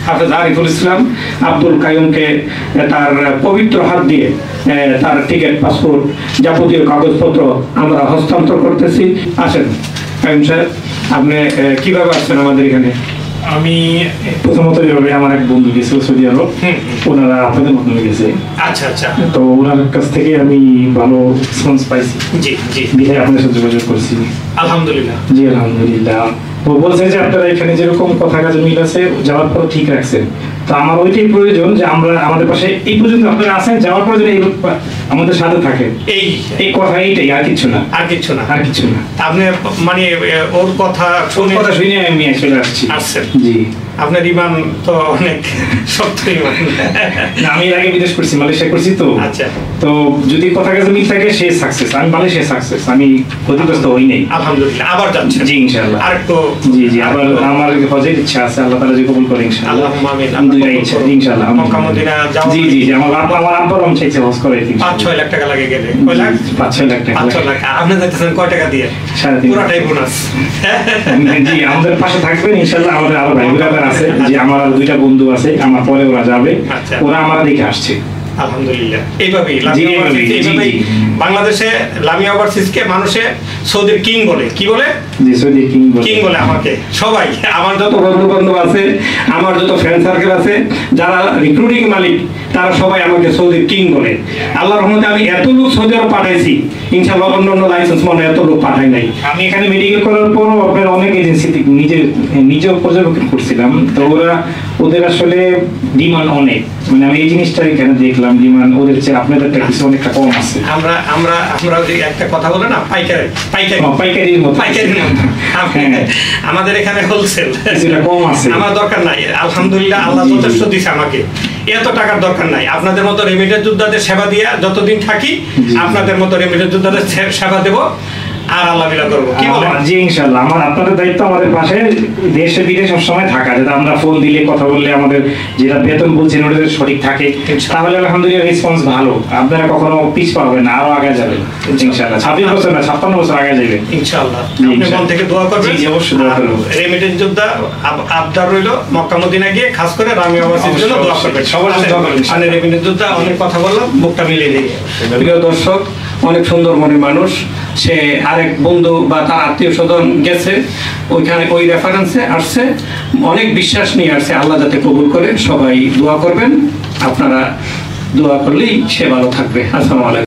হাফেজ আরিফুল ইসলাম আব্দুল কাইয়ুমকে তার পবিত্র হাত দিয়ে তার টিকিট, পাসপোর্ট, যাবতীয় কাগজপত্র আমরা হস্তান্তর করতেছি। আসেন কাইয়ুম সাহেব, আপনি কিভাবে আসছেন আমাদের এখানে? আমি প্রথমত যেভাবে আমার এক বন্ধু গেছিল সৌদি আরব, ওনারা আপনাদের মাধ্যমে গেছে। আচ্ছা আচ্ছা, তো ওনার কাছ থেকে আমি ভালো রেসপন্স পাইছি। জি জি, বিধায় আপনাদের সাথে যোগাযোগ করছি। আলহামদুলিল্লাহ। জি আলহামদুলিল্লাহ। ও বলছে যে আপনারা এখানে যেরকম কথা কাজে মিল আছে, যাওয়ার পর ঠিক রাখছেন। তো আমার ওইটাই প্রয়োজন যে আমরা আমাদের পাশে এই পর্যন্ত আপনারা আছেন, যাওয়ার পর যদি আমাদের সাথে থাকেন, এই কথা, এইটাই, আর কিছু না, আর কিছু না, আর কিছু না। আপনি মানে ওর কথা শুনে আমি চলে আসছেন। জি, আপনার ইমান তো অনেক শক্ত ইমান। আমি এর আগে বিদেশ করছি, মালয়েশিয়া করছি। তো আচ্ছা, তো যদি কথা কাজে মিল থাকে সে সাকসেস, আমি মালয়েশিয়া সাকসেস, আমি ক্ষতিগ্রস্ত হই নাই আলহামদুলিল্লাহ। আবার যাচ্ছেন? জি ইনশাআল্লাহ। আর তো জি জি, আবার আমার হজের ইচ্ছা আছে, আল্লাহ তাআলা যে কবুল করে ইনশাআল্লাহ। আল্লাহুম্মা আমিন। দুইটা ইচ্ছা ইনশাআল্লাহ। মক্কা মদিনা যাওয়া। জি জি, আমার আব্বার চাইছে হজ করে 5-6 লাখ টাকা লাগে গেলে। কয় লাখ? 5-6 লাখ টাকা। 5-6 লাখ। আপনি যাইতেছেন কয় টাকা দিয়ে? 3.5। পুরাটাই বোনাস। জি, আমাদের পাশে থাকবেন ইনশাআল্লাহ। আমাদের আরো ভাই ব্রাদার আছে, যে আমার আর 2টা বন্ধু আছে, আমার পরে ওরা যাবে। ওরা আমার দেখে আসছে আলহামদুলিল্লাহ। এইভাবেই বাংলাদেশে লামিয়া ওভারসিজকে মানুষে সৌদির কিং বলে। কি বলে? জি, সৌদির কিং বলে আমাকে সবাই। আমার যত বন্ধু বান্ধব আছে, আমার যত ফ্রেন্ড সার্কেল আছে, যারা রিক্রুটিং মালিক, তারা সবাই আমাকে সৌদির কিং বলে। আল্লাহর রহমতে আমি এত লোক সৌদি আরব পাঠাইছি, ইনশাআল্লাহ অন্য লাইসেন্স মনে এত লোক পাঠাই নাই। আমি এখানে মেডিকেল করার পরও আপনার অনেক এজেন্সিতে নিজেও পর্যবেক্ষণ করছিলাম। তো ওদের আসলে ডিমান্ড অনেক, মানে আমি এই জিনিসটা এখানে দেখলাম, ডিমান্ড ওদের চেয়ে আপনাদেরটা কিছু অনেকটা কম আছে। আমরা যে একটা কথা বলে না, পাইকারির মতো। আমাদের এখানে হোলসেল কিছুটা কম আছে, আমার দরকার নাই। আলহামদুলিল্লাহ, আল্লাহ যথেষ্ট দিছে আমাকে, এত টাকার দরকার নাই। আপনাদের মতো রেমিটেন্স যোদ্ধাদের সেবা দিয়ে যতদিন থাকি, আপনাদের মতো রেমিটেন্স যোদ্ধাদের সেবা দেব আর আল্লাহ বিলা করবো। কি বলেন? জি ইনশাআল্লাহ। আপনাদের দায়িত্ব আমাদের পাশে দেশে বিদেশে সবসময় থাকা, যাতে আমরা ফোন দিলে, কথা বললে আমাদের যেটা বেতন বলছেন ওটা সঠিক থাকে, তাহলে আলহামদুলিল্লাহ রেসপন্স ভালো। আপনারা কখনো পিছ পাবেন না, আরো আগে যাবেন ইনশাআল্লাহ। 26 বছর না 56 বছর আগে যাবেন ইনশাআল্লাহ। আপনি মন থেকে দোয়া করবেন। জি অবশ্যই দোয়া করব। রেমিটেন্স যোদ্ধা আবদার রইল, মক্কা মদিনা গিয়ে খাস করে লামিয়া ওভারসিজের জন্য দোয়া করবেন। সবার জন্য দোয়া করবেন। মানে রেমিটেন্স যোদ্ধা অনেক কথা বললাম, মুখটা মিলিয়ে দিই। প্রিয় দর্শক, অনেক সুন্দর মনের মানুষ, সে আরেক বন্ধু বা তার আত্মীয় স্বজন গেছে ওইখানে, ওই রেফারেন্সে আসছে, অনেক বিশ্বাস নিয়ে আসছে। আল্লাহ যাতে কবুল করে, সবাই দোয়া করবেন। আপনারা দোয়া করলেই সে ভালো থাকবে। আসসালামু আলাইকুম।